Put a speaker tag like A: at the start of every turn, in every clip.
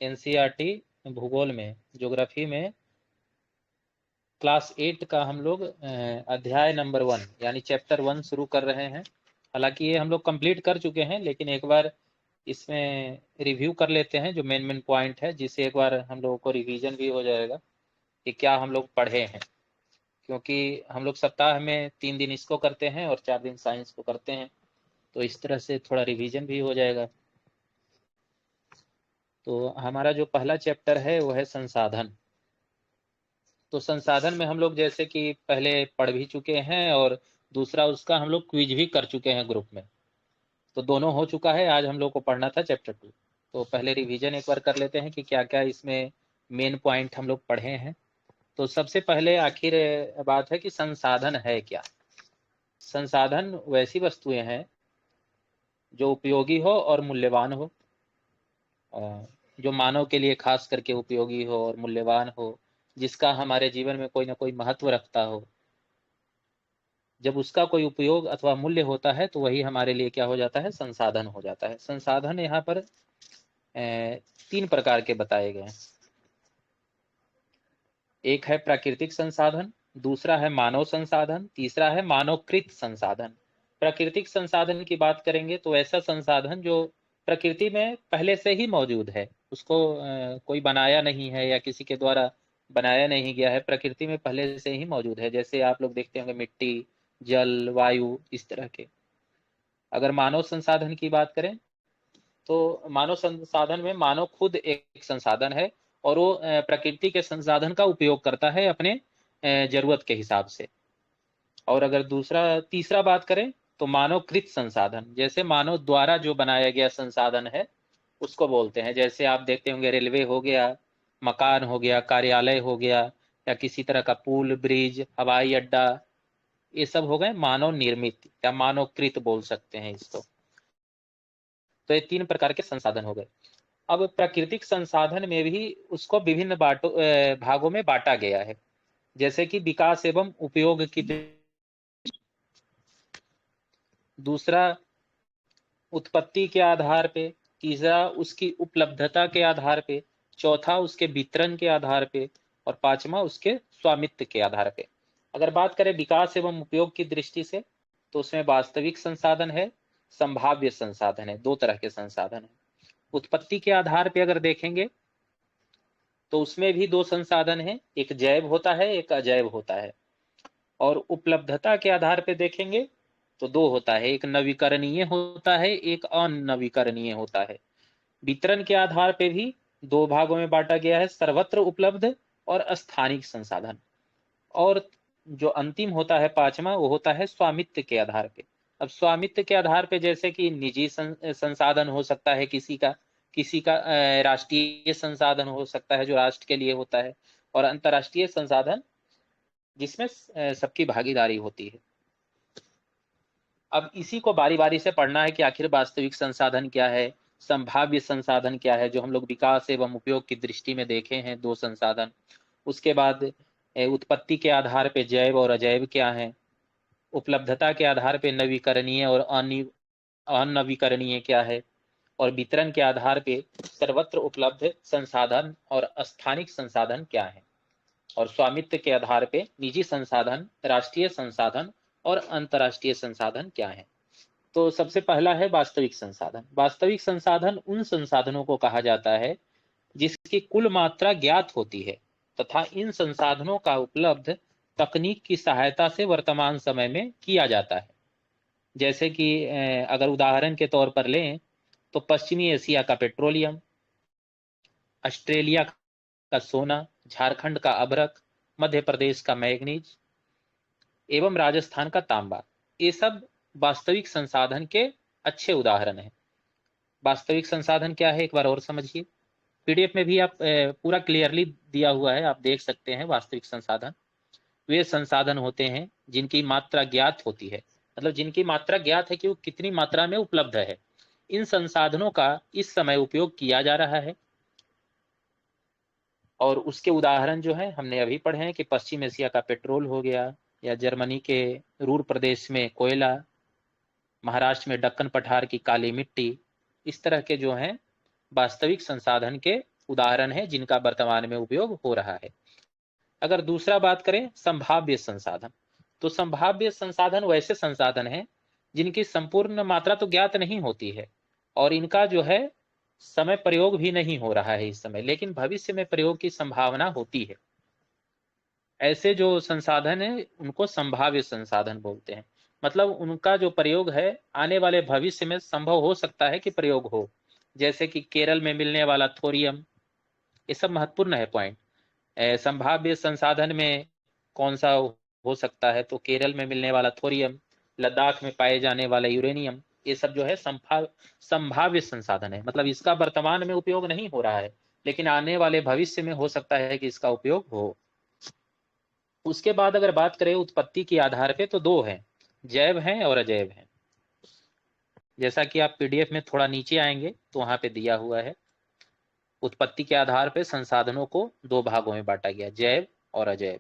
A: NCERT भूगोल में, geography में क्लास 8 का हम लोग अध्याय नंबर 1 यानी चैप्टर 1 शुरू कर रहे हैं। हालांकि ये हम लोग कंप्लीट कर चुके हैं, लेकिन एक बार इसमें रिव्यू कर लेते हैं जो मेन पॉइंट है, जिससे एक बार हम लोगों को रिवीजन भी हो जाएगा कि क्या हम लोग पढ़े हैं। क्योंकि हम लोग सप्ताह में 3 दिन इसको करते हैं और 4 दिन साइंस को करते हैं, तो इस तरह से थोड़ा रिवीजन भी हो जाएगा। तो हमारा जो पहला चैप्टर है वो है संसाधन। तो संसाधन में हम लोग जैसे कि पहले पढ़ भी चुके हैं और दूसरा उसका हम लोग क्विज भी कर चुके हैं ग्रुप में, तो दोनों हो चुका है। आज हम लोग को पढ़ना था चैप्टर 2, तो पहले रिवीजन एक बार कर लेते हैं कि क्या क्या इसमें मेन पॉइंट हम लोग पढ़े हैं। तो सबसे पहले आखिर बात है कि संसाधन है क्या। संसाधन वैसी वस्तुएं हैं जो उपयोगी हो और मूल्यवान हो, जो मानव के लिए खास करके उपयोगी हो और मूल्यवान हो, जिसका हमारे जीवन में कोई ना कोई महत्व रखता हो। जब उसका कोई उपयोग अथवा मूल्य होता है तो वही हमारे लिए क्या हो जाता है, संसाधन हो जाता है। संसाधन यहाँ पर 3 प्रकार के बताए गए हैं। एक है प्राकृतिक संसाधन, दूसरा है मानव संसाधन, तीसरा है मानवकृत संसाधन। प्राकृतिक संसाधन की बात करेंगे तो ऐसा संसाधन जो प्रकृति में पहले से ही मौजूद है, उसको कोई बनाया नहीं है या किसी के द्वारा बनाया नहीं गया है, प्रकृति में पहले से ही मौजूद है। जैसे आप लोग देखते होंगे मिट्टी, जल, वायु, इस तरह के। अगर मानव संसाधन की बात करें तो मानव संसाधन में मानव खुद एक संसाधन है और वो प्रकृति के संसाधन का उपयोग करता है अपने जरूरत के हिसाब से। और अगर तीसरा बात करें तो मानवकृत संसाधन, जैसे मानव द्वारा जो बनाया गया संसाधन है उसको बोलते हैं। जैसे आप देखते होंगे रेलवे हो गया, मकान हो गया, कार्यालय हो गया, या किसी तरह का पुल, ब्रिज, हवाई अड्डा, ये सब हो गए मानव निर्मित या मानवकृत बोल सकते हैं इसको। तो ये 3 प्रकार के संसाधन हो गए। अब प्राकृतिक संसाधन में भी उसको विभिन्न भागों में बांटा गया है, जैसे कि विकास एवं उपयोग की, दूसरा उत्पत्ति के आधार पे, तीसरा उसकी उपलब्धता के आधार पे, चौथा उसके वितरण के आधार पे, और पांचवा उसके स्वामित्व के आधार पे। अगर बात करें विकास एवं उपयोग की दृष्टि से तो उसमें वास्तविक संसाधन है, संभाव्य संसाधन है। 2 तरह के संसाधन है। उत्पत्ति के आधार पे अगर देखेंगे तो उसमें भी 2 संसाधन हैं, एक जैव होता है, एक अजैव होता है। और उपलब्धता के आधार पे देखेंगे तो 2 होता है, एक नवीकरणीय होता है, एक अनवीकरणीय होता है। वितरण के आधार पे भी 2 भागों में बांटा गया है, सर्वत्र उपलब्ध और स्थानिक संसाधन। और जो अंतिम होता है 5वां, वो होता है स्वामित्व के आधार पे। अब स्वामित्व के आधार पे जैसे कि निजी संसाधन हो सकता है किसी का राष्ट्रीय संसाधन हो सकता है जो राष्ट्र के लिए होता है, और अंतर्राष्ट्रीय संसाधन जिसमें सबकी भागीदारी होती है। अब इसी को बारी बारी से पढ़ना है कि आखिर वास्तविक संसाधन क्या है, संभाव्य संसाधन क्या है, जो हम लोग विकास एवं उपयोग की दृष्टि में देखे हैं 2 संसाधन। उसके बाद उत्पत्ति के आधार पे जैव और अजैव क्या है, उपलब्धता के आधार पे नवीकरणीय और अनवीकरणीय क्या है, और वितरण के आधार पे सर्वत्र उपलब्ध संसाधन और स्थानिक संसाधन क्या है, और स्वामित्व के आधार पे निजी संसाधन, राष्ट्रीय संसाधन और अंतर्राष्ट्रीय संसाधन क्या है। तो सबसे पहला है वास्तविक संसाधन। वास्तविक संसाधन उन संसाधनों को कहा जाता है जिसकी कुल मात्रा ज्ञात होती है तथा इन संसाधनों का उपलब्ध तकनीक की सहायता से वर्तमान समय में किया जाता है। जैसे कि अगर उदाहरण के तौर पर लें तो पश्चिमी एशिया का पेट्रोलियम, ऑस्ट्रेलिया का सोना, झारखंड का अभ्रक, मध्य प्रदेश का मैग्नीज एवं राजस्थान का तांबा, ये सब वास्तविक संसाधन के अच्छे उदाहरण हैं। वास्तविक संसाधन क्या है एक बार और समझिए। पीडीएफ में भी आप पूरा क्लियरली दिया हुआ है, आप देख सकते हैं। वास्तविक संसाधन वे संसाधन होते हैं जिनकी मात्रा ज्ञात होती है, मतलब जिनकी मात्रा ज्ञात है कि वो कितनी मात्रा में उपलब्ध है। इन संसाधनों का इस समय उपयोग किया जा रहा है, और उसके उदाहरण जो है हमने अभी पढ़े हैं कि पश्चिम एशिया का पेट्रोल हो गया, या जर्मनी के रूर प्रदेश में कोयला, महाराष्ट्र में दक्कन पठार की काली मिट्टी। इस तरह के जो हैं वास्तविक संसाधन के उदाहरण है जिनका वर्तमान में उपयोग हो रहा है। अगर दूसरा बात करें संभाव्य संसाधन, तो संभाव्य संसाधन वैसे संसाधन हैं जिनकी संपूर्ण मात्रा तो ज्ञात नहीं होती है और इनका जो है समय प्रयोग भी नहीं हो रहा है इस समय, लेकिन भविष्य में प्रयोग की संभावना होती है। ऐसे जो संसाधन है उनको संभाव्य संसाधन बोलते हैं। मतलब उनका जो प्रयोग है आने वाले भविष्य में संभव हो सकता है कि प्रयोग हो, जैसे कि केरल में मिलने वाला थोरियम, ये सब महत्वपूर्ण है पॉइंट। संभाव्य संसाधन में कौन सा हो सकता है, तो केरल में मिलने वाला थोरियम, लद्दाख में पाए जाने वाला यूरेनियम, ये सब जो है संभाव्य संसाधन है। मतलब इसका वर्तमान में उपयोग नहीं हो रहा है, लेकिन आने वाले भविष्य में हो सकता है कि इसका उपयोग हो। उसके बाद अगर बात करें उत्पत्ति के आधार पे, तो दो हैं, जैव हैं और अजैव हैं। जैसा कि आप पीडीएफ में थोड़ा नीचे आएंगे तो वहां पे दिया हुआ है, उत्पत्ति के आधार पे संसाधनों को दो भागों में बांटा गया, जैव और अजैव।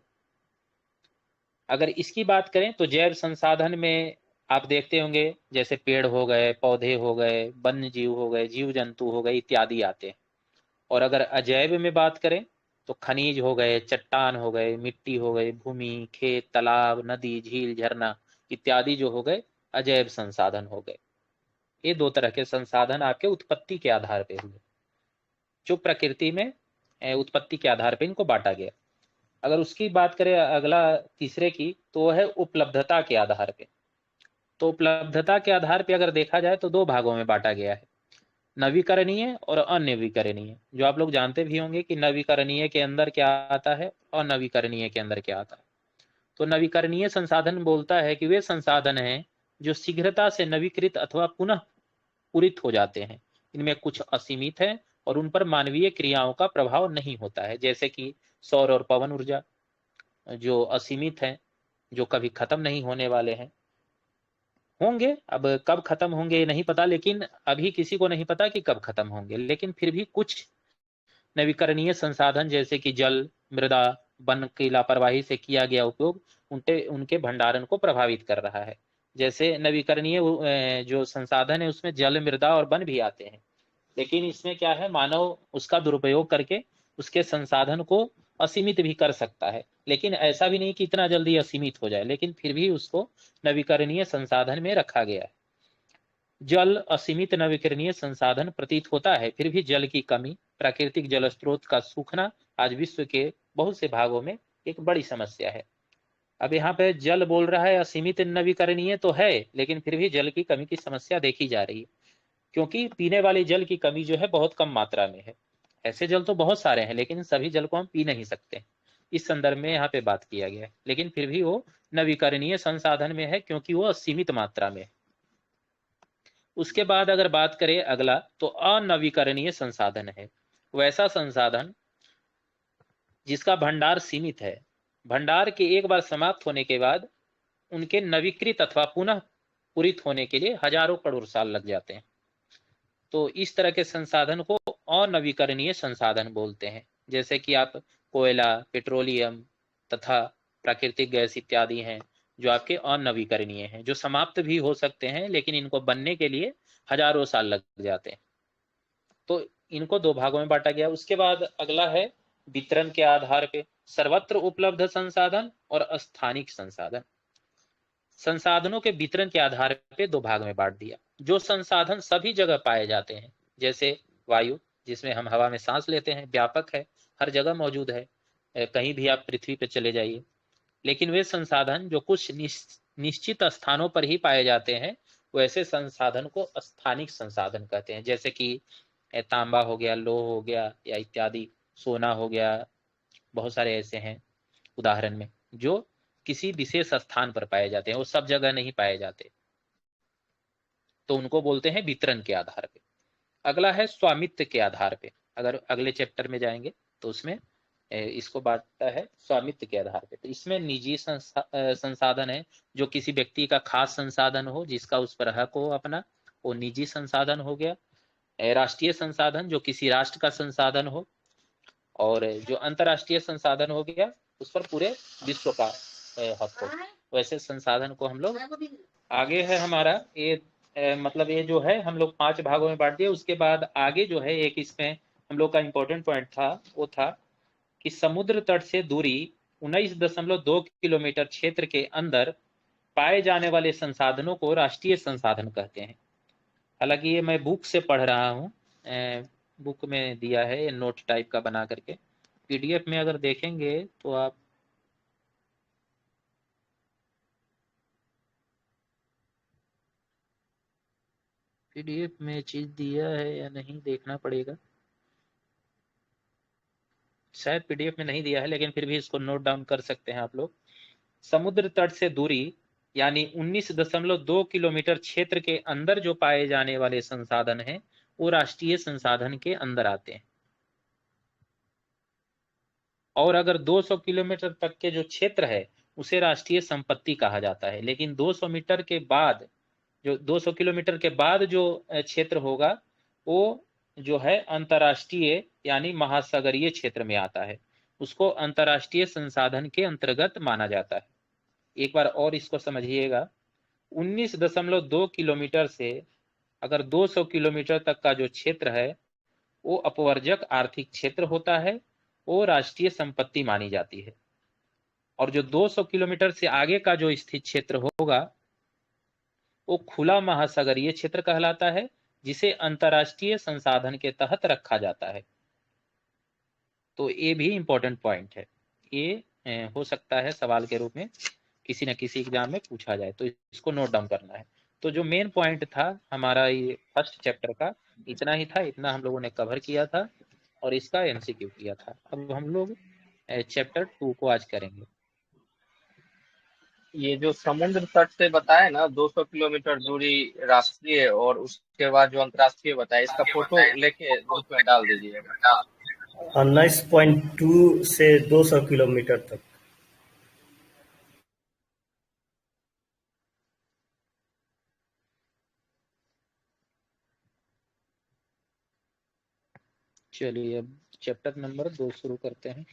A: अगर इसकी बात करें तो जैव संसाधन में आप देखते होंगे जैसे पेड़ हो गए, पौधे हो गए, वन्य जीव हो गए, जीव जंतु हो गए इत्यादि आते हैं। और अगर अजैव में बात करें तो खनिज हो गए, चट्टान हो गए, मिट्टी हो गई, भूमि, खेत, तालाब, नदी, झील, झरना इत्यादि जो हो गए अजैव संसाधन हो गए। ये दो तरह के संसाधन आपके उत्पत्ति के आधार पे हुए, जो प्रकृति में उत्पत्ति के आधार पे इनको बांटा गया। अगर उसकी बात करें अगला तीसरे की, तो है उपलब्धता के आधार पे। तो उपलब्धता के आधार पे अगर देखा जाए तो दो भागों में बांटा गया है, नवीकरणीय और अनवीकरणीय। जो आप लोग जानते भी होंगे कि नवीकरणीय के अंदर क्या आता है और अनवीकरणीय के अंदर क्या आता है। तो नवीकरणीय संसाधन बोलता है कि वे संसाधन हैं जो शीघ्रता से नवीकृत अथवा पुनः पूरित हो जाते हैं। इनमें कुछ असीमित है और उन पर मानवीय क्रियाओं का प्रभाव नहीं होता है, जैसे कि सौर और पवन ऊर्जा जो असीमित है, जो कभी खत्म नहीं होने वाले हैं। होंगे, अब कब खत्म होंगे ये नहीं पता, लेकिन अभी किसी को नहीं पता कि कब खत्म होंगे। लेकिन फिर भी कुछ नवीकरणीय संसाधन जैसे कि जल, मृदा, वन की लापरवाही से किया गया उपयोग उनके भंडारण को प्रभावित कर रहा है। जैसे नवीकरणीय जो संसाधन है उसमें जल, मृदा और वन भी आते हैं, लेकिन इसमें क्या है, मानव उसका दुरुपयोग करके उसके संसाधन को असीमित भी कर सकता है। लेकिन ऐसा भी नहीं कि इतना जल्दी असीमित हो जाए, लेकिन फिर भी उसको नवीकरणीय संसाधन में रखा गया है। जल असीमित नवीकरणीय संसाधन प्रतीत होता है, फिर भी जल की कमी, प्राकृतिक जल स्रोत का सूखना आज विश्व के बहुत से भागों में एक बड़ी समस्या है। अब यहाँ पे जल बोल रहा है असीमित नवीकरणीय तो है, लेकिन फिर भी जल की कमी की समस्या देखी जा रही है, क्योंकि पीने वाले जल की कमी जो है बहुत कम मात्रा में है। ऐसे जल तो बहुत सारे हैं, लेकिन सभी जल को हम पी नहीं सकते। इस संदर्भ में यहाँ पे बात किया गया है, लेकिन फिर भी वो नवीकरणीय संसाधन में है क्योंकि वो असीमित मात्रा में है। उसके बाद अगर बात करें अगला, तो अनवीकरणीय संसाधन है वैसा संसाधन जिसका भंडार सीमित है। भंडार के एक बार समाप्त होने के बाद उनके नवीकृत अथवा पुनः पूरित होने के लिए हजारों करोड़ साल लग जाते हैं। तो इस तरह के संसाधन को अनवीकरणीय संसाधन बोलते हैं, जैसे कि आप कोयला, पेट्रोलियम तथा प्राकृतिक गैस इत्यादि हैं जो आपके अनवीकरणीय हैं, जो समाप्त भी हो सकते हैं, लेकिन इनको बनने के लिए हजारों साल लग जाते हैं। तो इनको दो भागों में बांटा गया। उसके बाद अगला है वितरण के आधार पे, सर्वत्र उपलब्ध संसाधन और स्थानिक संसाधन। संसाधनों के वितरण के आधार पे दो भाग में बांट दिया। जो संसाधन सभी जगह पाए जाते हैं, जैसे वायु जिसमें हम हवा में सांस लेते हैं, व्यापक है, हर जगह मौजूद है, कहीं भी आप पृथ्वी पर चले जाइए। लेकिन वे संसाधन जो कुछ निश्चित स्थानों पर ही पाए जाते हैं, वैसे संसाधन को स्थानिक संसाधन कहते हैं। जैसे कि तांबा हो गया, लोह हो गया, या इत्यादि, सोना हो गया, बहुत सारे ऐसे हैं उदाहरण में जो किसी विशेष स्थान पर पाए जाते हैं, वो सब जगह नहीं पाए जाते, तो उनको बोलते हैं वितरण के आधार पे। अगला है स्वामित्व के आधार पे। अगर अगले चैप्टर में जाएंगे तो उसमें इसको बांटता है स्वामित्व के आधार पे। तो इसमें निजी संसाधन है, जो किसी व्यक्ति का खास संसाधन हो जिसका उस पर हक हो अपना, वो निजी संसाधन हो गया। राष्ट्रीय संसाधन जो किसी राष्ट्र का संसाधन हो, और जो अंतरराष्ट्रीय संसाधन हो गया उस पर पूरे विश्व का हक हो। वैसे संसाधन को हम लोग आगे है हमारा ये मतलब ये जो है हम लोग 5 भागों में बांट दिए। उसके बाद आगे जो है एक इसमें हम लोग का इंपॉर्टेंट पॉइंट था वो था कि समुद्र तट से दूरी 19.2 किलोमीटर क्षेत्र के अंदर पाए जाने वाले संसाधनों को राष्ट्रीय संसाधन कहते हैं। हालांकि ये मैं बुक से पढ़ रहा हूँ, बुक में दिया है ये नोट टाइप का बना करके। पीडीएफ में अगर देखेंगे तो आप पीडीएफ में चीज दिया है या नहीं देखना पड़ेगा, शायद पीडीएफ में नहीं दिया है, लेकिन फिर भी इसको नोट डाउन कर सकते हैं आप लोग। समुद्र तट से दूरी यानी 19.2 किलोमीटर क्षेत्र के अंदर जो पाए जाने वाले संसाधन हैं वो राष्ट्रीय संसाधन के अंदर आते हैं। और अगर 200 किलोमीटर तक के जो क्षेत्र है उसे राष्ट्रीय संपत्ति कहा जाता है। लेकिन 200 मीटर के बाद जो 200 किलोमीटर के बाद जो क्षेत्र होगा वो जो है अंतर्राष्ट्रीय यानी महासागरीय क्षेत्र में आता है, उसको अंतर्राष्ट्रीय संसाधन के अंतर्गत माना जाता है। एक बार और इसको समझिएगा, 19.2 किलोमीटर से अगर 200 किलोमीटर तक का जो क्षेत्र है वो अपवर्जक आर्थिक क्षेत्र होता है, वो राष्ट्रीय संपत्ति मानी जाती है। और जो 200 किलोमीटर से आगे का जो स्थित क्षेत्र होगा वो खुला महासागरीय क्षेत्र कहलाता है, जिसे अंतर्राष्ट्रीय संसाधन के तहत रखा जाता है। तो ये भी इंपॉर्टेंट पॉइंट है, ये हो सकता है सवाल के रूप में किसी न किसी एग्जाम में पूछा जाए, तो इसको नोट डाउन करना है। तो जो मेन पॉइंट था हमारा ये फर्स्ट चैप्टर का इतना ही था, इतना हम लोगों ने कवर किया था और इसका एमसीक्यू किया था। अब हम लोग चैप्टर 2 को आज करेंगे।
B: ये जो समुद्र तट से बताया ना 200 किलोमीटर दूरी राष्ट्रीय और उसके बाद जो अंतर्राष्ट्रीय बताया, इसका फोटो लेके ग्रुप में डाल दीजिएगा।
C: 19.2 से 200 किलोमीटर तक।
A: चलिए अब चैप्टर नंबर 2 शुरू करते हैं।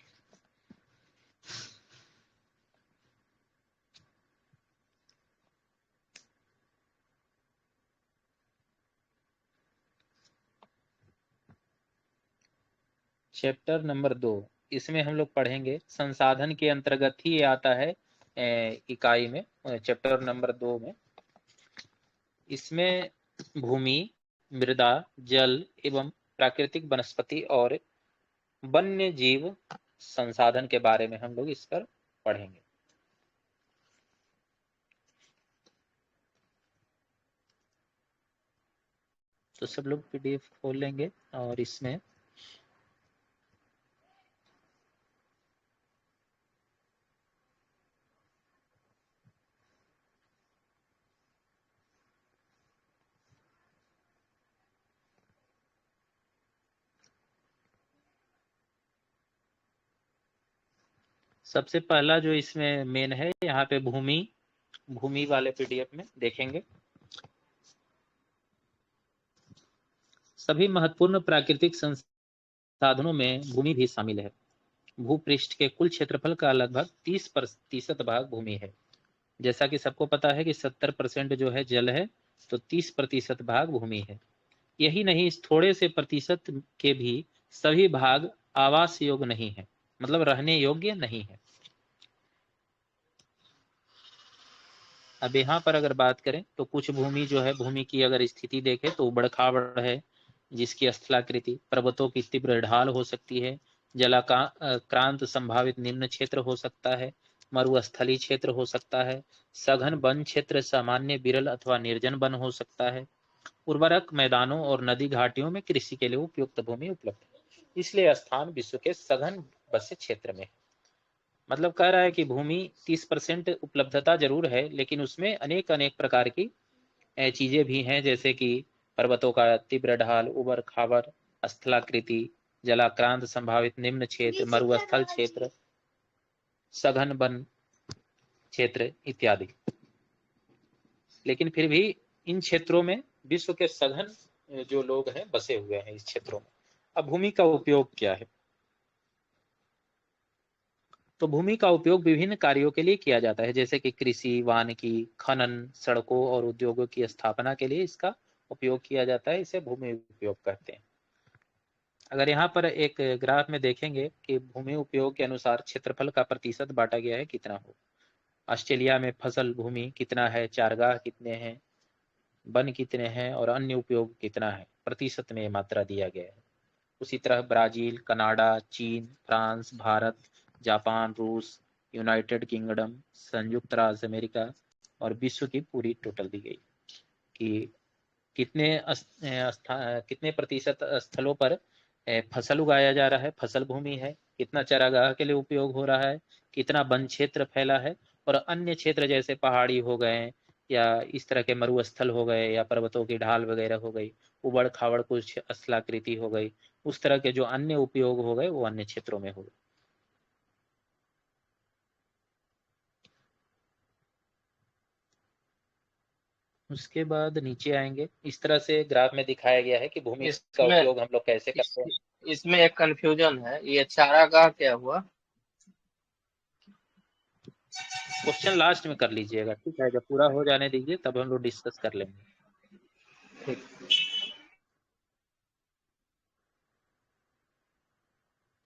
A: चैप्टर नंबर 2, इसमें हम लोग पढ़ेंगे संसाधन के अंतर्गत ही ये आता है इकाई में, चैप्टर नंबर 2 में। इसमें भूमि, मृदा, जल एवं प्राकृतिक वनस्पति और वन्य जीव संसाधन के बारे में हम लोग इस पर पढ़ेंगे। तो सब लोग पीडीएफ खोल लेंगे और इसमें सबसे पहला जो इसमें मेन है यहाँ पे भूमि वाले पीडीएफ में देखेंगे। सभी महत्वपूर्ण प्राकृतिक संसाधनों में भूमि भी शामिल है। भूपृष्ठ के कुल क्षेत्रफल का लगभग 30% भाग भूमि है। जैसा कि सबको पता है कि 70% जो है जल है, तो 30% भाग भूमि है। यही नहीं, इस थोड़े से प्रतिशत के भी सभी भाग आवास योग्य नहीं है, मतलब रहने योग्य नहीं है। अब यहाँ पर अगर बात करें तो कुछ भूमि जो है, भूमि की अगर स्थिति देखें तो उबड़ खाबड़ है, जिसकी स्थलाकृति पर्वतों की तीव्र ढाल हो सकती है, जलाक्रांत संभावित निम्न क्षेत्र हो सकता है, मरुस्थलीय क्षेत्र हो सकता है, सघन वन क्षेत्र सामान्य विरल अथवा निर्जन वन हो सकता है, उर्वरक मैदानों और नदी घाटियों में कृषि के लिए उपयुक्त भूमि उपलब्ध है। इसलिए स्थान विश्व के सघन बसे क्षेत्र में है। मतलब कह रहा है कि भूमि 30% उपलब्धता जरूर है, लेकिन उसमें अनेक प्रकार की चीजें भी हैं, जैसे कि पर्वतों का तीव्र ढाल, उबड़ खाबड़ स्थलाकृति, जलाक्रांत संभावित निम्न क्षेत्र, मरुस्थल क्षेत्र, सघन वन क्षेत्र इत्यादि। लेकिन फिर भी इन क्षेत्रों में विश्व के सघन जो लोग हैं बसे हुए हैं इस क्षेत्रों में। अब भूमि का उपयोग क्या है? तो भूमि का उपयोग विभिन्न कार्यों के लिए किया जाता है, जैसे कि कृषि, वानिकी, खनन, सड़कों और उद्योगों की स्थापना के लिए इसका उपयोग किया जाता है। इसे भूमि उपयोग कहते हैं। अगर यहाँ पर एक ग्राफ में देखेंगे कि भूमि उपयोग के अनुसार क्षेत्रफल का प्रतिशत बांटा गया है कितना हो। ऑस्ट्रेलिया में फसल भूमि कितना है, चारागाह कितने हैं, वन कितने हैं और अन्य उपयोग कितना है, प्रतिशत में मात्रा दिया गया है। उसी तरह ब्राजील, कनाडा, चीन, फ्रांस, भारत, जापान, रूस, यूनाइटेड किंगडम, संयुक्त राज्य अमेरिका और विश्व की पूरी टोटल दी गई कि कितने प्रतिशत स्थलों पर फसल उगाया जा रहा है, फसल भूमि है, कितना चारागाह के लिए उपयोग हो रहा है, कितना वन क्षेत्र फैला है और अन्य क्षेत्र जैसे पहाड़ी हो गए या इस तरह के मरुस्थल हो गए या पर्वतों की ढाल वगैरह हो गई, उबड़ खाबड़ कुछ स्थलाकृति हो गई, उस तरह के जो अन्य उपयोग हो गए वो अन्य क्षेत्रों में हो गए। उसके बाद नीचे आएंगे, इस तरह से ग्राफ में दिखाया गया है कि भूमि का
B: इसमें
A: उपयोग हम लोग कैसे करते हैं।
B: इसमें एक कंफ्यूजन है, ये चारागाह क्या हुआ?
A: क्वेश्चन लास्ट में कर लीजिएगा, ठीक है, जब पूरा हो जाने दीजिए तब हम लोग डिस्कस कर लेंगे।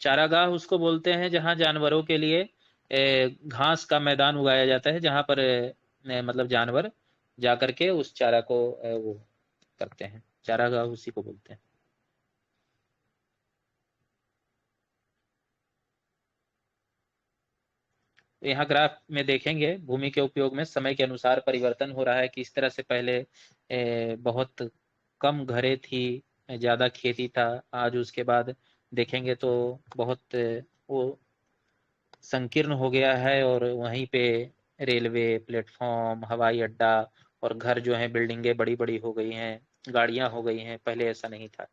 A: चारागाह उसको बोलते हैं जहां जानवरों के लिए घास का मैदान उगाया जाता है, जहां पर मतलब जानवर जाकर के उस चारा को वो करते हैं, चारागाह उसी को बोलते हैं। तो यहाँ ग्राफ में देखेंगे भूमि के उपयोग में समय के अनुसार परिवर्तन हो रहा है कि इस तरह से पहले बहुत कम घरें थी, ज्यादा खेती था, आज उसके बाद देखेंगे तो बहुत वो संकीर्ण हो गया है और वहीं पे रेलवे प्लेटफॉर्म, हवाई अड्डा और घर जो है बिल्डिंगें बड़ी बड़ी हो गई हैं, गाड़ियां हो गई हैं, पहले ऐसा नहीं था।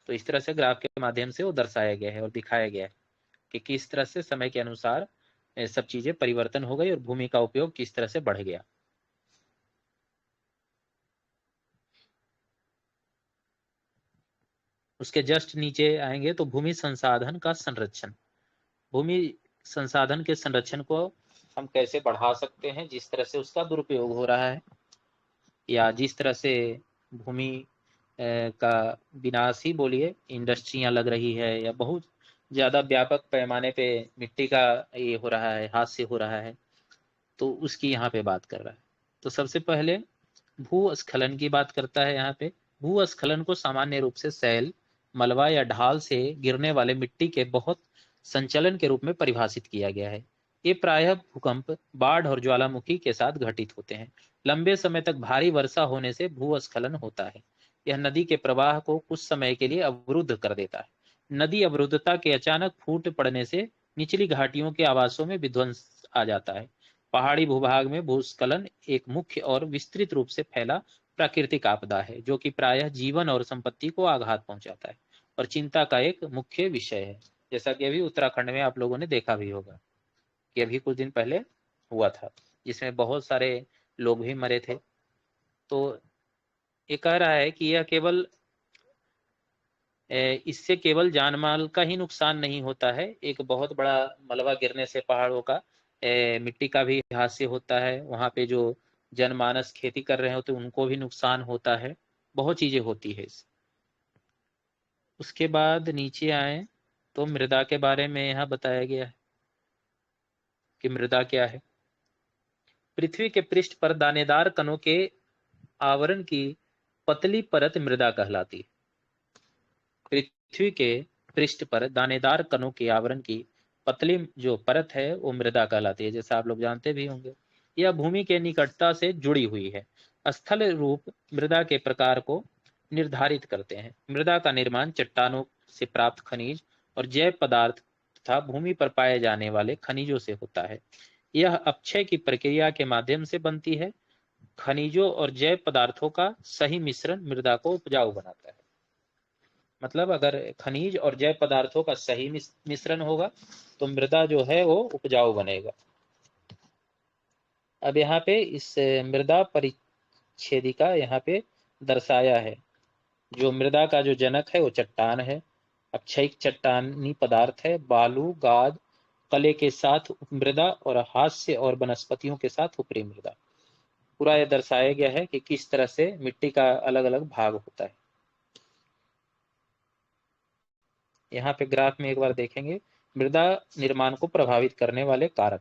A: तो इस तरह से ग्राफ के माध्यम से वो दर्शाया गया है और दिखाया गया है कि किस तरह से समय के अनुसार सब चीजें परिवर्तन हो गई और भूमि का उपयोग किस तरह से बढ़ गया। उसके जस्ट नीचे आएंगे तो भूमि संसाधन का संरक्षण, भूमि संसाधन के संरक्षण को हम कैसे बढ़ा सकते हैं, जिस तरह से उसका दुरुपयोग हो रहा है या जिस तरह से भूमि का विनाश ही बोलिए, इंडस्ट्रियां लग रही है या बहुत ज्यादा व्यापक पैमाने पे मिट्टी का ये हो रहा है, हादसे हो रहा है, तो उसकी यहाँ पे बात कर रहा है। तो सबसे पहले भूस्खलन की बात करता है यहाँ पे। भूस्खलन को सामान्य रूप से सैल, मलबा या ढाल से गिरने वाले मिट्टी के बहुत संचलन के रूप में परिभाषित किया गया है। ये प्रायः भूकंप, बाढ़ और ज्वालामुखी के साथ घटित होते हैं। लंबे समय तक भारी वर्षा होने से भूस्खलन होता है। यह नदी के प्रवाह को कुछ समय के लिए अवरुद्ध कर देता है। नदी अवरुद्धता के अचानक फूट पड़ने से निचली घाटियों के आवासों में विध्वंस आ जाता है। पहाड़ी भूभाग में भूस्खलन एक मुख्य और विस्तृत रूप से फैला प्राकृतिक आपदा है जो कि प्रायः जीवन और संपत्ति को आघात पहुंचाता है और चिंता का एक मुख्य विषय है। जैसा कि अभी उत्तराखंड में आप लोगों ने देखा भी होगा कि अभी कुछ दिन पहले हुआ था, जिसमें बहुत सारे लोग भी मरे थे। तो ये कह रहा है कि यह केवल इससे केवल जान माल का ही नुकसान नहीं होता है, एक बहुत बड़ा मलबा गिरने से पहाड़ों का मिट्टी का भी हादसे होता है, वहां पे जो जनमानस खेती कर रहे होते उनको भी नुकसान होता है, बहुत चीजें होती है इससे। उसके बाद नीचे आए तो मृदा के बारे में यहाँ बताया गया है कि मृदा क्या है। पृथ्वी के पृष्ठ पर दानेदार कणों के आवरण की पतली परत मृदा कहलाती है। पृथ्वी के पृष्ठ पर दानेदार कणों के आवरण की पतली जो परत है वो मृदा कहलाती है, जैसा आप लोग जानते भी होंगे। यह भूमि के निकटता से जुड़ी हुई है। स्थल रूप मृदा के प्रकार को निर्धारित करते हैं। मृदा का निर्माण चट्टानों से प्राप्त खनिज और जैव पदार्थ तथा भूमि पर पाए जाने वाले खनिजों से होता है। यह अपक्षय की प्रक्रिया के माध्यम से बनती है। खनिजों और जैव पदार्थों का सही मिश्रण मृदा को उपजाऊ बनाता है। मतलब अगर खनिज और जैव पदार्थों का सही मिश्रण होगा तो मृदा जो है वो उपजाऊ बनेगा। अब यहाँ पे इस मृदा परिच्छेदिका यहाँ पे दर्शाया है। जो मृदा का जो जनक है वो चट्टान है, अक्षयिक चट्टानी पदार्थ है, बालू, गाद, कले के साथ मृदा और हास्य और वनस्पतियों के साथ ऊपरी मृदा। पूरा यह दर्शाया गया है कि किस तरह से मिट्टी का अलग अलग भाग होता है। यहाँ पे ग्राफ में एक बार देखेंगे मृदा निर्माण को प्रभावित करने वाले कारक,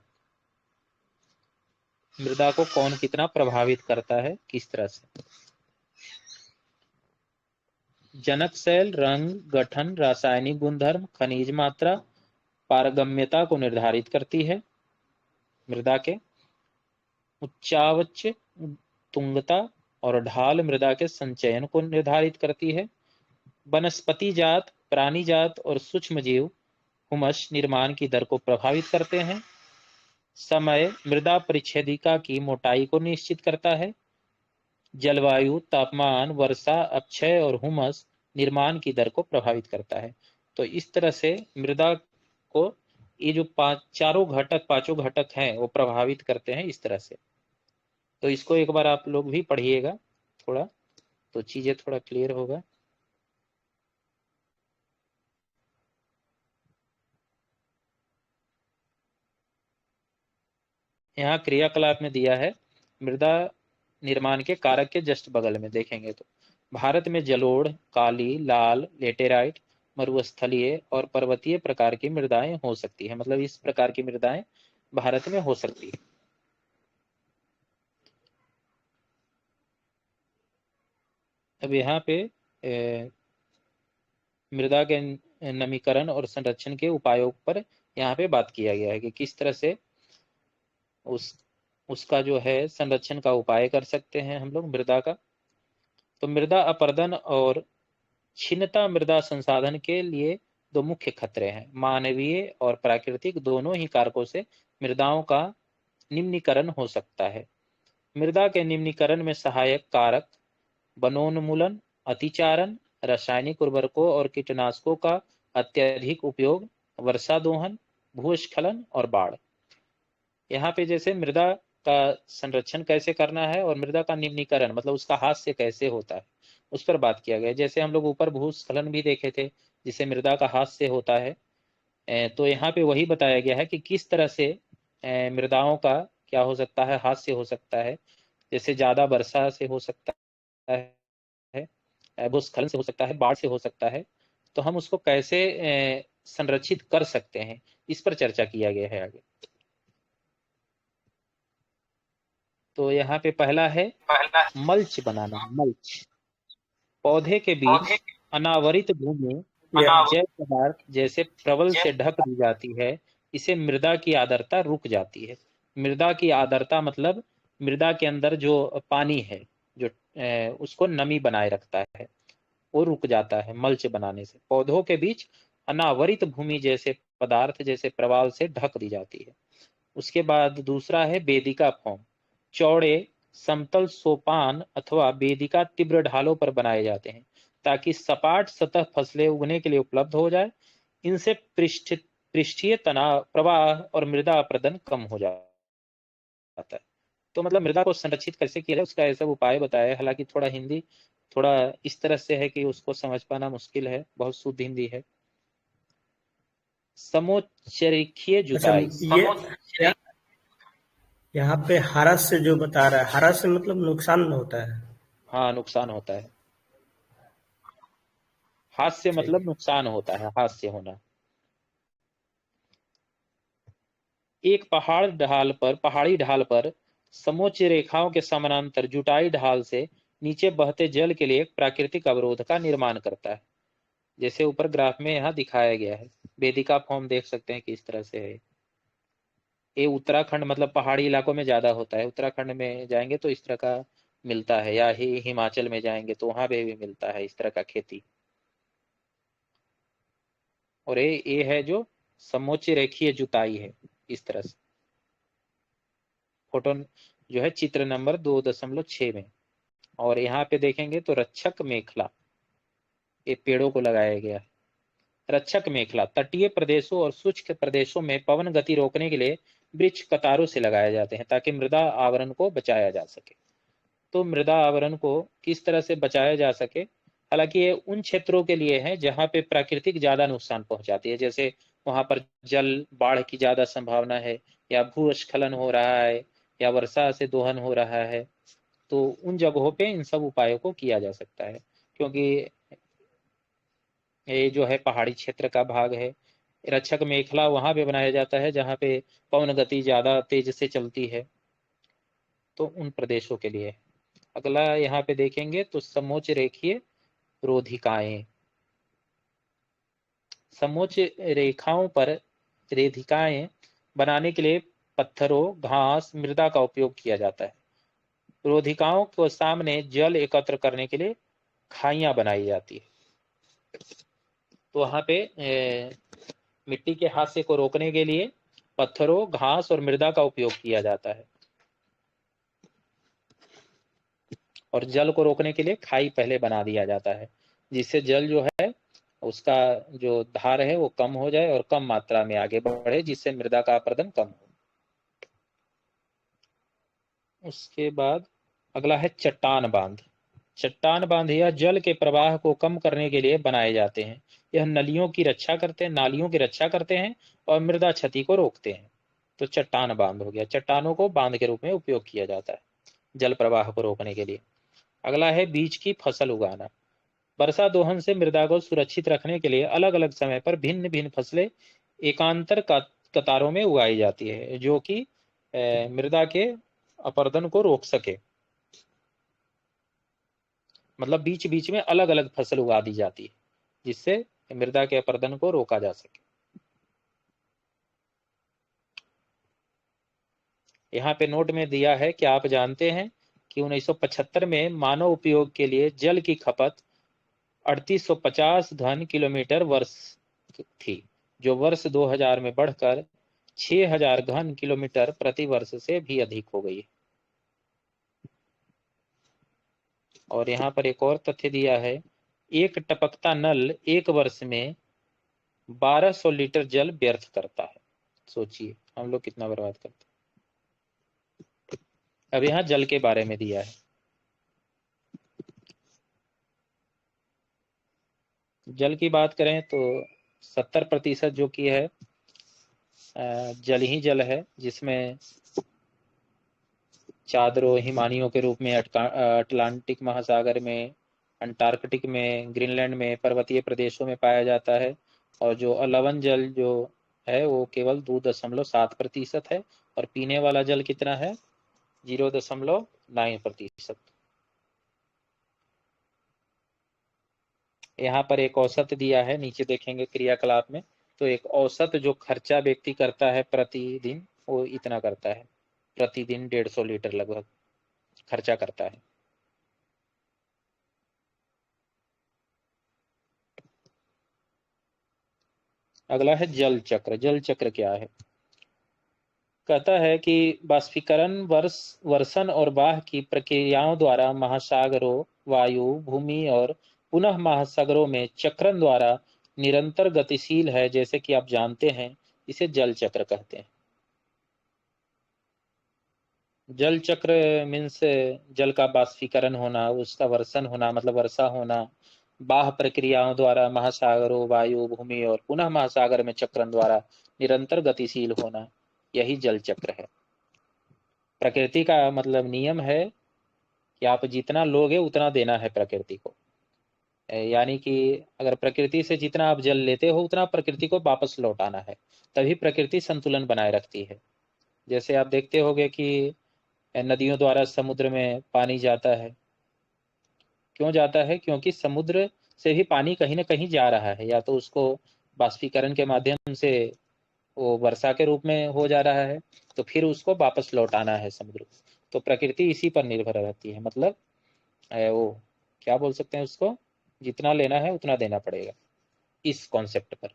A: मृदा को कौन कितना प्रभावित करता है, किस तरह से। जनक शैल, रंग, गठन, रासायनिक गुणधर्म, खनिज मात्रा, पारगम्यता को निर्धारित करती है। मृदा के उच्चावच, तुंगता और ढाल मृदा के संचयन को निर्धारित करती है। वनस्पति जात, प्राणी जात और सूक्ष्म जीव हुमस निर्माण की दर को प्रभावित करते हैं। समय मृदा परिच्छेदिका की मोटाई को निश्चित करता है। जलवायु, तापमान, वर्षा, अपक्षय और हुमस निर्माण की दर को प्रभावित करता है। तो इस तरह से मृदा को ये जो पांचों घटक हैं वो प्रभावित करते हैं इस तरह से। तो इसको एक बार आप लोग भी पढ़िएगा थोड़ा, तो चीजें थोड़ा क्लियर होगा। यहाँ क्रियाकलाप में दिया है मृदा निर्माण के कारक के जस्ट बगल में देखेंगे तो भारत में जलोढ़, काली, लाल, लेटेराइट, मरुस्थलीय और पर्वतीय प्रकार की मृदाएं हो सकती है। मतलब इस प्रकार की मृदाएं भारत में हो सकती है। अब यहाँ पे मृदा के नमीकरण और संरक्षण के उपायों पर यहाँ पे बात किया गया है कि किस तरह से उसका जो है संरक्षण का उपाय कर सकते हैं हम लोग मृदा का। तो मृदा अपरदन और क्षीणता मृदा संसाधन के लिए दो मुख्य खतरे हैं। मानवीय और प्राकृतिक दोनों ही कारकों से मृदाओं का निम्नीकरण हो सकता है। मृदा के निम्नीकरण में सहायक कारक वनोन्मूलन, अतिचारण, रासायनिक उर्वरकों और कीटनाशकों का अत्यधिक उपयोग, वर्षा दोहन, भूस्खलन और बाढ़। यहाँ पे जैसे मृदा का संरक्षण कैसे करना है और मृदा का निम्नीकरण मतलब उसका हाथ से कैसे होता है उस पर बात किया गया। जैसे हम लोग ऊपर भूस्खलन भी देखे थे जिसे मृदा का हाथ से होता है, तो यहाँ पे वही बताया गया है कि किस तरह से मृदाओं का क्या हो सकता है, हाथ से हो सकता है। जैसे ज्यादा वर्षा से हो सकता है, भूस्खलन से हो सकता है, बाढ़ से हो सकता है। तो हम उसको कैसे संरक्षित कर सकते हैं इस पर चर्चा किया गया है आगे। तो यहाँ पे पहला है मल्च बनाना। मल्च पौधे के बीच अनावरित भूमि जैव पदार्थ जैसे प्रबल से ढक दी जाती है, इसे मृदा की आर्द्रता रुक जाती है। मृदा की आर्द्रता मतलब मृदा के अंदर जो पानी है जो उसको नमी बनाए रखता है वो रुक जाता है मल्च बनाने से। पौधों के बीच अनावरित भूमि जैसे पदार्थ जैसे प्रवाल से ढक दी जाती है। उसके बाद दूसरा है वेदिका फॉर्म। चौड़े समतल सोपान अथवा वेदिका तीव्र ढालों पर बनाए जाते हैं ताकि सपाट सतह फसलें उगने के लिए उपलब्ध हो जाए। इनसे पृष्ठीय तनाव, प्रवाह और मृदा अपरदन कम हो जाता है। तो मतलब मृदा को संरक्षित कैसे किया जाए उसका ऐसा उपाय बताया है। हालांकि थोड़ा हिंदी थोड़ा इस तरह से है कि उसको समझ पाना मुश्किल है, बहुत शुद्ध हिंदी है। समोच्चरेखीय जुताई।
C: ये यहाँ पे हरा से जो बता रहा है, हरा से मतलब नुकसान होता है।
A: हाँ नुकसान होता है। हाथ से मतलब नुकसान होता है, हाथ से होना। एक पहाड़ी ढाल पर समोच्च रेखाओं के समानांतर जुटाई ढाल से नीचे बहते जल के लिए एक प्राकृतिक अवरोध का निर्माण करता है। जैसे ऊपर ग्राफ में यहाँ दिखाया गया है। वेदिका फॉर्म देख सकते हैं किस तरह से है। ये उत्तराखंड मतलब पहाड़ी इलाकों में ज्यादा होता है। उत्तराखंड में जाएंगे तो इस तरह का मिलता है, या ही हिमाचल में जाएंगे तो वहां पे भी मिलता है इस तरह का खेती। और ये है जो समोच्च रेखीय जुताई है इस तरह से। फोटो जो है चित्र नंबर 2.6 में। और यहाँ पे देखेंगे तो रक्षक मेखला, ये पेड़ों को लगाया गया है। रक्षक मेखला तटीय प्रदेशों और शुष्क प्रदेशों में पवन गति रोकने के लिए वृक्ष कतारों से लगाए जाते हैं ताकि मृदा आवरण को बचाया जा सके। तो मृदा आवरण को किस तरह से बचाया जा सके, हालांकि ये उन क्षेत्रों के लिए है जहां पे प्राकृतिक ज्यादा नुकसान पहुंचाती है। जैसे वहां पर जल बाढ़ की ज्यादा संभावना है, या भूस्खलन हो रहा है, या वर्षा से दोहन हो रहा है, तो उन जगहों पे इन सब उपायों को किया जा सकता है। क्योंकि ये जो है पहाड़ी क्षेत्र का भाग है। रक्षक मेखला वहां पे बनाया जाता है जहाँ पे पवन गति ज्यादा तेज से चलती है, तो उन प्रदेशों के लिए। अगला यहाँ पे देखेंगे तो समोच्च रेखीय रोधिकाएं। समोच्च रेखाओं पर रेधिकाएं बनाने के लिए पत्थरों, घास, मृदा का उपयोग किया जाता है। रोधिकाओं को सामने जल एकत्र करने के लिए खाइयां बनाई जाती है। तो वहां पे मिट्टी के हादसे को रोकने के लिए पत्थरों, घास और मृदा का उपयोग किया जाता है, और जल को रोकने के लिए खाई पहले बना दिया जाता है, जिससे जल जो है उसका जो धार है वो कम हो जाए और कम मात्रा में आगे बढ़े, जिससे मृदा का अपरदन कम हो। उसके बाद अगला है चट्टान बांध। चट्टान बांध यह जल के प्रवाह को कम करने के लिए बनाए जाते हैं। यह नलियों की रक्षा करते हैं, नालियों की रक्षा करते हैं और मृदा क्षति को रोकते हैं। तो चट्टान बांध हो गया, चट्टानों को बांध के रूप में उपयोग किया जाता है जल प्रवाह को रोकने के लिए। अगला है बीज की फसल उगाना। वर्षा दोहन से मृदा को सुरक्षित रखने के लिए अलग अलग समय पर भिन्न भिन्न फसलें एकांतर कतारों में उगाई जाती है, जो कि मृदा के अपरदन को रोक सके। मतलब बीच बीच में अलग अलग फसल उगा दी जाती है, जिससे मृदा के अपरदन को रोका जा सके। यहाँ पे नोट में दिया है कि आप जानते हैं कि 1975 में मानव उपयोग के लिए जल की खपत 3850 घन किलोमीटर वर्ष थी, जो वर्ष 2000 में बढ़कर 6000 घन किलोमीटर प्रति वर्ष से भी अधिक हो गई। और यहाँ पर एक और तथ्य दिया है, एक टपकता नल एक वर्ष में 1200 लीटर जल व्यर्थ करता है। सोचिए हम लोग कितना बर्बाद करते हैं। अब यहाँ जल के बारे में दिया है। जल की बात करें तो 70% जो कि है जल ही जल है, जिसमें चादरों हिमानियों के रूप में अटलांटिक महासागर में, अंटार्कटिक में, ग्रीनलैंड में, पर्वतीय प्रदेशों में पाया जाता है। और जो लवण जल जो है वो केवल 2.7% है, और पीने वाला जल कितना है 0.9%। यहाँ पर एक औसत दिया है, नीचे देखेंगे क्रियाकलाप में, तो एक औसत जो खर्चा व्यक्ति करता है प्रतिदिन वो इतना करता है, प्रतिदिन 150 लीटर लगभग खर्चा करता है। अगला है जल चक्र। जल चक्र क्या है? कहता है कि बाष्पीकरण, वर्षण और बाह की प्रक्रियाओं द्वारा महासागरों, वायु, भूमि और पुनः महासागरों में चक्रण द्वारा निरंतर गतिशील है, जैसे कि आप जानते हैं, इसे जल चक्र कहते हैं। जल चक्र मीन्स जल का बाष्पीकरण होना, उसका वर्षण होना मतलब वर्षा होना, बाह प्रक्रियाओं द्वारा महासागरों, वायु, भूमि और पुनः महासागर में चक्रण द्वारा निरंतर गतिशील होना, यही जल चक्र है। प्रकृति का मतलब नियम है कि आप जितना लोगे उतना देना है प्रकृति को। यानी कि अगर प्रकृति से जितना आप जल लेते हो उतना प्रकृति को वापस लौटाना है, तभी प्रकृति संतुलन बनाए रखती है। जैसे आप देखते होंगे कि नदियों द्वारा समुद्र में पानी जाता है। क्यों जाता है? क्योंकि समुद्र से भी पानी कहीं ना कहीं जा रहा है, या तो उसको बाष्पीकरण के माध्यम से वो वर्षा के रूप में हो जा रहा है, तो फिर उसको वापस लौटाना है समुद्र को। तो प्रकृति इसी पर निर्भर रहती है, मतलब वो क्या बोल सकते हैं उसको, जितना लेना है उतना देना पड़ेगा, इस कॉन्सेप्ट पर।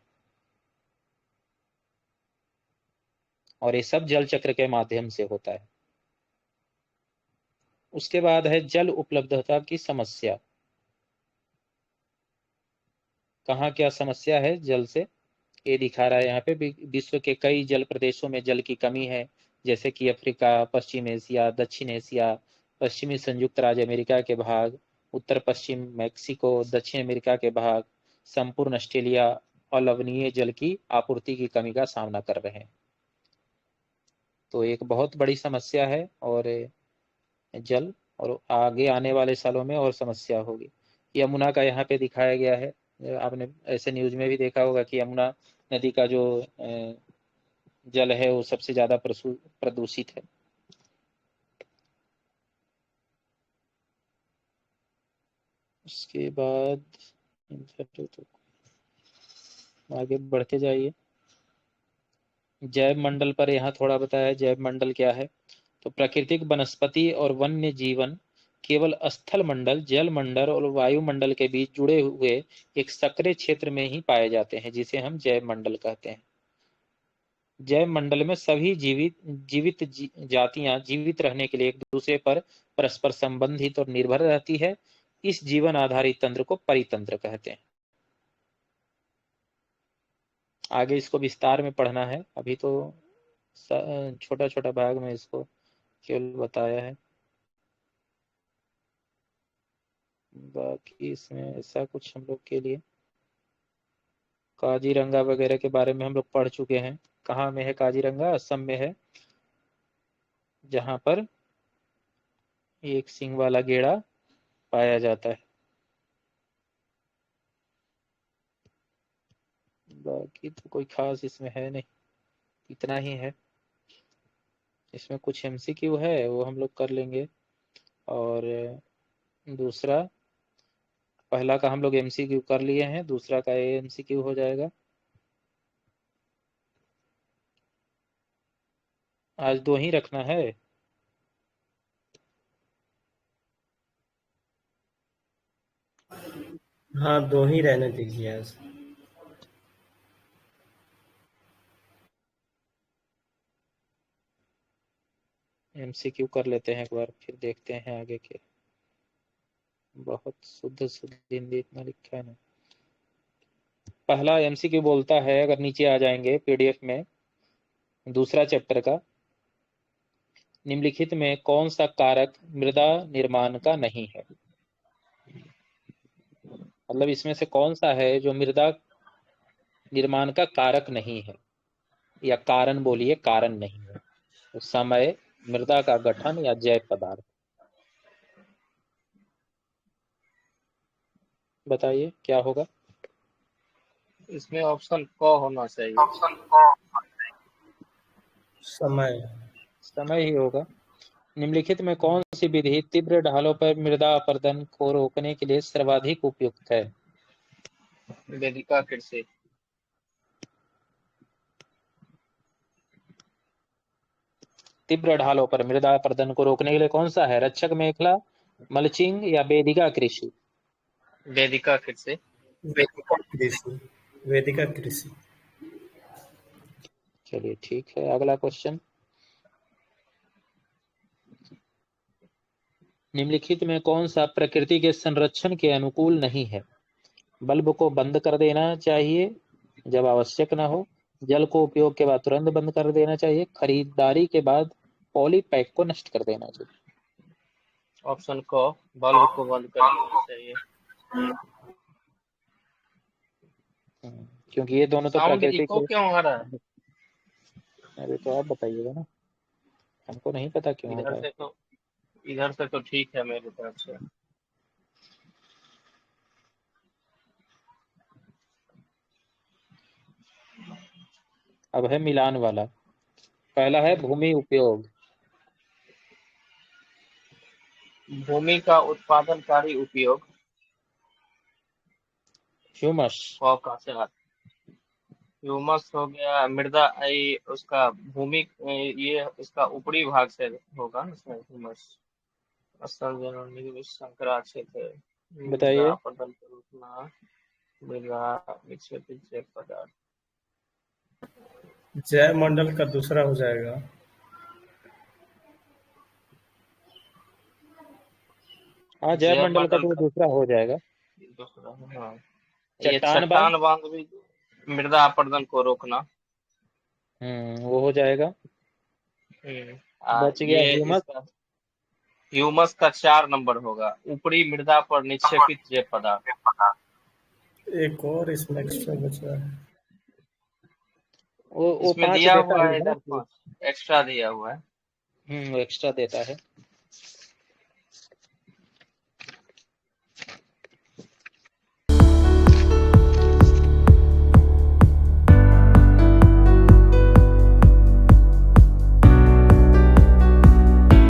A: और ये सब जल चक्र के माध्यम से होता है। उसके बाद है जल उपलब्धता की समस्या। कहाँ क्या समस्या है जल से, ये दिखा रहा है यहाँ पे। विश्व के कई जल प्रदेशों में जल की कमी है, जैसे कि अफ्रीका, पश्चिम एशिया, दक्षिण एशिया, पश्चिमी संयुक्त राज्य अमेरिका के भाग, उत्तर पश्चिम मैक्सिको, दक्षिण अमेरिका के भाग, संपूर्ण ऑस्ट्रेलिया अलवणीय जल की आपूर्ति की कमी का सामना कर रहे हैं। तो एक बहुत बड़ी समस्या है, और जल, और आगे आने वाले सालों में और समस्या होगी। यमुना का यहाँ पे दिखाया गया है, आपने ऐसे न्यूज में भी देखा होगा कि यमुना नदी का जो जल है वो सबसे ज्यादा प्रदूषित है। उसके बाद तो आगे बढ़ते जाइए। जैव मंडल पर यहाँ थोड़ा बताया। जैव मंडल क्या है? तो प्राकृतिक वनस्पति और वन्य जीवन केवल स्थल मंडल, जल मंडल और वायुमंडल के बीच जुड़े हुए एक सक्रिय क्षेत्र में ही पाए जाते हैं, जिसे हम जैव मंडल कहते हैं। जैव मंडल में सभी जीवित जातियां जीवित रहने के लिए एक दूसरे पर परस्पर संबंधित और निर्भर रहती है। इस जीवन आधारित तंत्र को परितंत्र कहते हैं। आगे इसको विस्तार में पढ़ना है, अभी तो छोटा छोटा भाग में इसको केवल बताया है। बाकी इसमें ऐसा कुछ हम लोग के लिए काजीरंगा वगैरह के बारे में हम लोग पढ़ चुके हैं। कहाँ में है काजीरंगा? असम में है, जहां पर एक सिंग वाला गेड़ा पाया जाता है। बाकी तो कोई खास इसमें है नहीं, इतना ही है। इसमें कुछ एमसीक्यू है, वो हम लोग कर लेंगे। और दूसरा, पहला का हम लोग एमसीक्यू कर लिए हैं, दूसरा का एमसीक्यू हो जाएगा। आज 2 ही रखना है।
C: हाँ, 2 ही रहने दीजिए आज।
A: एमसीक्यू कर लेते हैं एक बार, फिर देखते हैं आगे के। बहुत शुद्ध शुद्ध हिंदी इतना लिखा है ना। पहला एमसीक्यू बोलता है, अगर नीचे आ जाएंगे पीडीएफ में, दूसरा चैप्टर का, निम्नलिखित में कौन सा कारक मृदा निर्माण का नहीं है? मतलब इसमें से कौन सा है जो मृदा निर्माण का कारक नहीं है, या कारण बोलिए, कारण नहीं है। तो समय, मृदा का गठन या जैव पदार्थ, बताइए क्या होगा?
B: इसमें ऑप्शन क होना चाहिए।
C: समय।
A: समय ही होगा। निम्नलिखित में कौन सी विधि तीव्र ढालों पर मृदा अपरदन को रोकने के लिए सर्वाधिक उपयुक्त है?
B: वेदिका कृषि।
A: तीव्र ढालों पर मृदा अपरदन को रोकने के लिए कौन सा है? रक्षक मेखला, मल्चिंग या वेदिका कृषि?
B: वेदिका कृषि।
C: वेदिका कृषि। वेदिका कृषि।
A: चलिए ठीक है, अगला क्वेश्चन। निम्नलिखित में कौन सा प्रकृति के संरक्षण के अनुकूल नहीं है? बल्ब को बंद कर देना चाहिए जब आवश्यक न हो, जल को उपयोग के बाद तुरंत बंद कर देना चाहिए, खरीदारी के बाद पॉली पैक को नष्ट कर देना चाहिए।
B: ऑप्शन क, बल्ब को बंद कर देना चाहिए।
A: क्योंकि ये दोनों तो
B: साउंड
A: प्रकृति
B: इको
A: के।
B: क्यों आ रहा है?
A: अरे तो आप बताइएगा ना, हमको नहीं पता क्यों हो रहा है।
B: इधर से तो ठीक है मेरी तरफ से।
A: अब है मिलान वाला। पहला है भूमि उपयोग।
B: भूमि का उत्पादनकारी उपयोग।
A: ह्यूमस।
B: क का से ह्यूमस हो गया। मृदा उसका भूमि ये इसका ऊपरी भाग से होगा ना इसमें ह्यूमस। शंकराक्षेत्र। मृदा
A: बताइए।
B: अपरदन को रोकना। मृदा विक्षेपित जैव पदार्थ।
C: जैव मंडल का दूसरा हो जाएगा।
A: हाँ, जैव मंडल का तो दूसरा हो जाएगा।
B: दूसरा, हाँ। ये
A: चट्टान बांध।
B: चट्टान बांध भी मृदा अपरदन को रोकना।
A: वो हो जाएगा। बच गया
B: ये
A: ह्यूमस।
B: इसका ह्यूमस का 4 नंबर होगा, ऊपरी मृदा पर निक्षेपित जैव पदार्थ।
C: एक और इसमें एक्स्ट्रा बचा है।
A: वो
B: इसमें
A: 5
B: दिया
A: देता
B: हुआ
A: ही
B: है,
A: है
B: इधर
A: ना।
B: 5 एक्स्ट्रा दिया हुआ है।
A: वो एक्स्ट्रा देता है।